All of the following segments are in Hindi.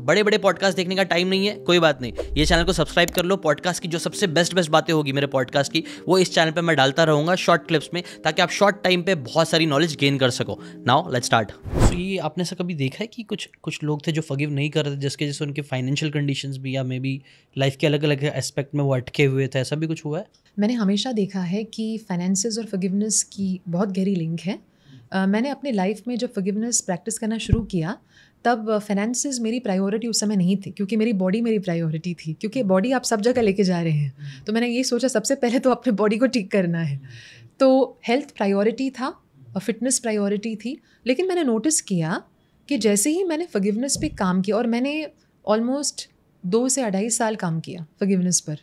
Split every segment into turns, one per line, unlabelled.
बड़े बड़े पॉडकास्ट देखने का टाइम नहीं है, कोई बात नहीं, ये चैनल को सब्सक्राइब कर लो। पॉडकास्ट की जो सबसे बेस्ट बातें होगी मेरे पॉडकास्ट की, वो इस चैनल पे मैं डालता रहूँगा शॉर्ट क्लिप्स में, ताकि आप शॉर्ट टाइम पे बहुत सारी नॉलेज गेन कर सको। Now let's start. तो ये आपने से कभी देखा है कि कुछ लोग थे जो फॉरगिव नहीं कर रहे थे, जिसके जैसे उनके फाइनेंशियल कंडीशंस भी या मे बी लाइफ के अलग अलग एस्पेक्ट में वो अटके हुए थे, ऐसा भी कुछ हुआ है?
मैंने हमेशा देखा है कि फाइनेंसेस और फॉरगिवनेस की बहुत गहरी लिंक है। मैंने अपने लाइफ में जब फॉरगिवनेस प्रैक्टिस करना शुरू किया, तब फाइनेंसेस मेरी प्रायोरिटी उस समय नहीं थी, क्योंकि मेरी बॉडी मेरी प्रायोरिटी थी। क्योंकि बॉडी आप सब जगह लेके जा रहे हैं, तो मैंने ये सोचा सबसे पहले तो अपने बॉडी को ठीक करना है। तो हेल्थ प्रायोरिटी था और फिटनेस प्रायोरिटी थी। लेकिन मैंने नोटिस किया कि जैसे ही मैंने फॉरगिवनेस पे काम किया, और मैंने ऑलमोस्ट 2 से 2.5 साल काम किया फॉरगिवनेस पर,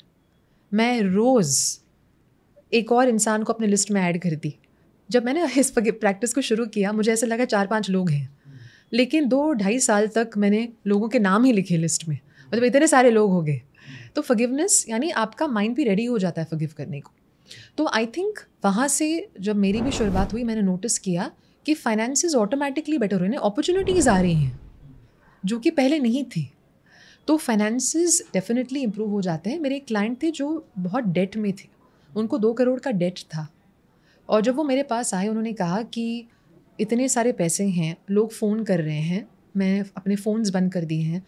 मैं रोज़ एक और इंसान को अपने लिस्ट में ऐड कर दी। जब मैंने इस प्रैक्टिस को शुरू किया, मुझे ऐसा लगा 4-5 लोग हैं, लेकिन 2-2.5 साल तक मैंने लोगों के नाम ही लिखे लिस्ट में, मतलब इतने सारे लोग हो गए। तो फॉरगिवनेस यानी आपका माइंड भी रेडी हो जाता है फॉरगिव करने को। तो आई थिंक वहाँ से जब मेरी भी शुरुआत हुई, मैंने नोटिस किया कि फाइनेंसेस ऑटोमेटिकली बेटर हो रहे हैं, अपॉर्चुनिटीज़ आ रही हैं जो कि पहले नहीं थी। तो फाइनेंसेस डेफिनेटली इम्प्रूव हो जाते हैं। मेरे एक क्लाइंट थे जो बहुत डेट में थे, उनको 2 करोड़ का डेट था, और जब वो मेरे पास आए, उन्होंने कहा कि इतने सारे पैसे हैं, लोग फ़ोन कर रहे हैं, मैं अपने फ़ोन्स बंद कर दिए हैं,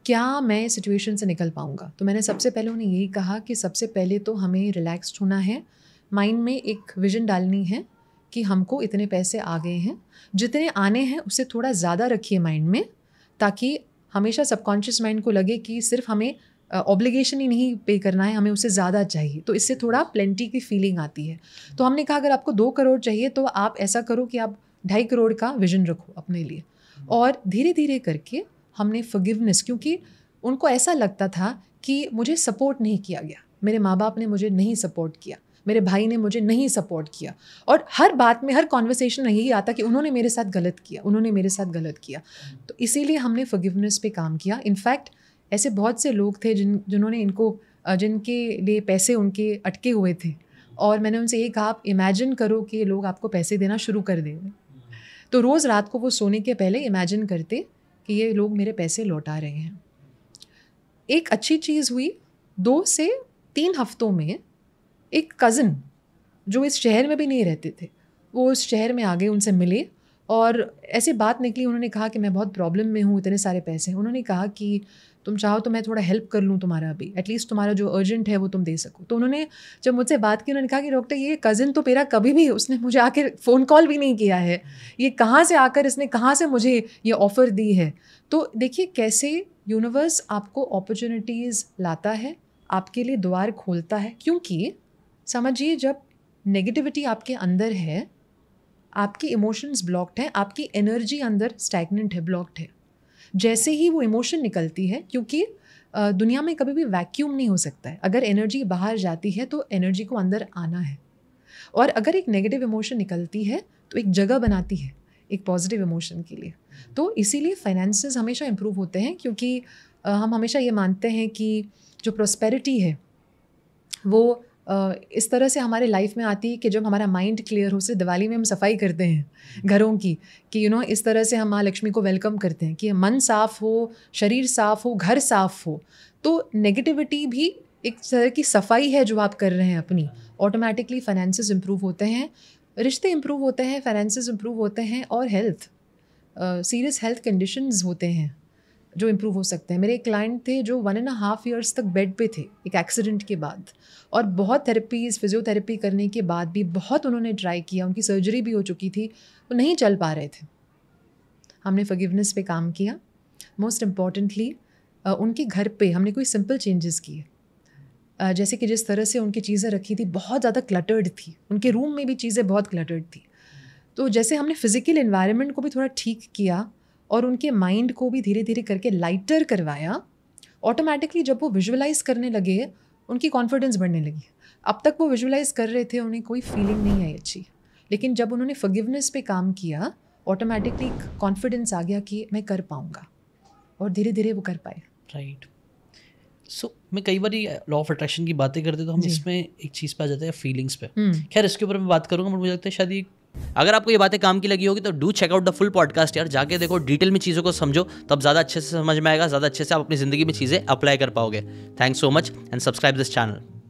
क्या मैं इस सिचुएशन से निकल पाऊँगा? तो मैंने सबसे पहले उन्हें यही कहा कि सबसे पहले तो हमें रिलैक्स्ड होना है, माइंड में एक विज़न डालनी है कि हमको इतने पैसे आ गए हैं, जितने आने हैं उससे थोड़ा ज़्यादा रखिए माइंड में, ताकि हमेशा सबकॉन्शियस माइंड को लगे कि सिर्फ हमें ऑब्लिगेशन ही नहीं पे करना है, हमें उससे ज़्यादा चाहिए। तो इससे थोड़ा प्लेंटी की फीलिंग आती है। तो हमने कहा अगर आपको 2 करोड़ चाहिए तो आप ऐसा करो कि आप 2.5 करोड़ का विजन रखो अपने लिए। और धीरे धीरे करके हमने फॉरगिवनेस, क्योंकि उनको ऐसा लगता था कि मुझे सपोर्ट नहीं किया गया, मेरे माँ बाप ने मुझे नहीं सपोर्ट किया, मेरे भाई ने मुझे नहीं सपोर्ट किया, और हर बात में, हर कॉन्वर्सेशन में यही आता कि उन्होंने मेरे साथ गलत किया, उन्होंने मेरे साथ गलत किया। तो इसीलिए हमने फॉरगिवनेस पे काम किया। इनफैक्ट ऐसे बहुत से लोग थे जिन्होंने जिनके लिए पैसे उनके अटके हुए थे, और मैंने उनसे ये कहा, आप इमेजिन करो कि लोग आपको पैसे देना शुरू कर देंगे। तो रोज़ रात को वो सोने के पहले इमेजिन करते कि ये लोग मेरे पैसे लौटा रहे हैं। एक अच्छी चीज़ हुई, 2 से 3 हफ्तों में एक कज़न जो इस शहर में भी नहीं रहते थे, वो उस शहर में आ गए, उनसे मिले, और ऐसी बात निकली, उन्होंने कहा कि मैं बहुत प्रॉब्लम में हूँ, इतने सारे पैसे हैं। उन्होंने कहा कि तुम चाहो तो मैं थोड़ा हेल्प कर लूँ तुम्हारा अभी, एटलीस्ट तुम्हारा जो अर्जेंट है वो तुम दे सको। तो उन्होंने जब मुझसे बात की, उन्होंने कहा कि डॉक्टर, ये कज़न तो मेरा कभी भी, उसने मुझे आकर फ़ोन कॉल भी नहीं किया है, ये कहाँ से आकर इसने कहाँ से मुझे ये ऑफ़र दी है। तो देखिए कैसे यूनिवर्स आपको अपॉर्चुनिटीज़ लाता है, आपके लिए द्वार खोलता है। क्योंकि समझिए, जब नेगेटिविटी आपके अंदर है, आपके इमोशंस ब्लॉक्ड हैं, आपकी एनर्जी अंदर स्टैग्नेंट है, ब्लॉक्ड है। जैसे ही वो इमोशन निकलती है, क्योंकि दुनिया में कभी भी वैक्यूम नहीं हो सकता है, अगर एनर्जी बाहर जाती है तो एनर्जी को अंदर आना है, और अगर एक नेगेटिव इमोशन निकलती है तो एक जगह बनाती है एक पॉजिटिव इमोशन के लिए। तो इसीलिए फाइनेंसेस हमेशा इम्प्रूव होते हैं, क्योंकि हम हमेशा ये मानते हैं कि जो प्रॉस्पेरिटी है वो इस तरह से हमारे लाइफ में आती है कि जब हमारा माइंड क्लियर हो। से दिवाली में हम सफाई करते हैं घरों की, कि इस तरह से हम माँ लक्ष्मी को वेलकम करते हैं कि मन साफ़ हो, शरीर साफ़ हो, घर साफ़ हो। तो नेगेटिविटी भी एक तरह की सफाई है जो आप कर रहे हैं अपनी। ऑटोमेटिकली फाइनेंसेस इम्प्रूव होते हैं, रिश्ते इम्प्रूव होते हैं, फाइनेंसेस इम्प्रूव होते हैं, और हेल्थ, सीरियस हेल्थ कंडीशंस होते हैं जो इम्प्रूव हो सकते हैं। मेरे एक क्लाइंट थे जो 1.5 ईयर्स तक बेड पे थे एक एक्सीडेंट के बाद, और बहुत थेरेपीज़, फिजियोथेरेपी करने के बाद भी बहुत उन्होंने ट्राई किया, उनकी सर्जरी भी हो चुकी थी, वो नहीं चल पा रहे थे। हमने फॉरगिवनेस पे काम किया। मोस्ट इम्पॉर्टेंटली उनके घर पे हमने कोई सिंपल चेंजेस किए, जैसे कि जिस तरह से उनकी चीज़ें रखी थी बहुत ज़्यादा क्लटर्ड थी, उनके रूम में भी चीज़ें बहुत क्लटर्ड थी। तो जैसे हमने फिज़िकल एनवायरनमेंट को भी थोड़ा ठीक किया और उनके माइंड को भी धीरे धीरे करके लाइटर करवाया, ऑटोमेटिकली जब वो विजुअलाइज़ करने लगे, उनकी कॉन्फिडेंस बढ़ने लगी। अब तक वो विजुअलाइज़ कर रहे थे, उन्हें कोई फीलिंग नहीं आई अच्छी, लेकिन जब उन्होंने फॉरगिवनेस पे काम किया, ऑटोमेटिकली कॉन्फिडेंस आ गया कि मैं कर पाऊँगा, और धीरे धीरे वो कर पाए।
राइट। सो मैं कई बार लॉ ऑफ अट्रैक्शन की बातें करते तो हम इसमें एक चीज़ पे आ जाते हैं, फीलिंग्स पे। खैर इसके ऊपर मैं बात करूँगा, बट मुझे लगता है शायद ये अगर आपको ये बातें काम की लगी होगी तो do check out the full podcast यार, जाके देखो, डिटेल में चीज़ों को समझो, तब ज़्यादा अच्छे से समझ में आएगा, ज़्यादा अच्छे से आप अपनी ज़िंदगी में चीज़ें अप्लाई कर पाओगे। Thanks so much and subscribe this channel.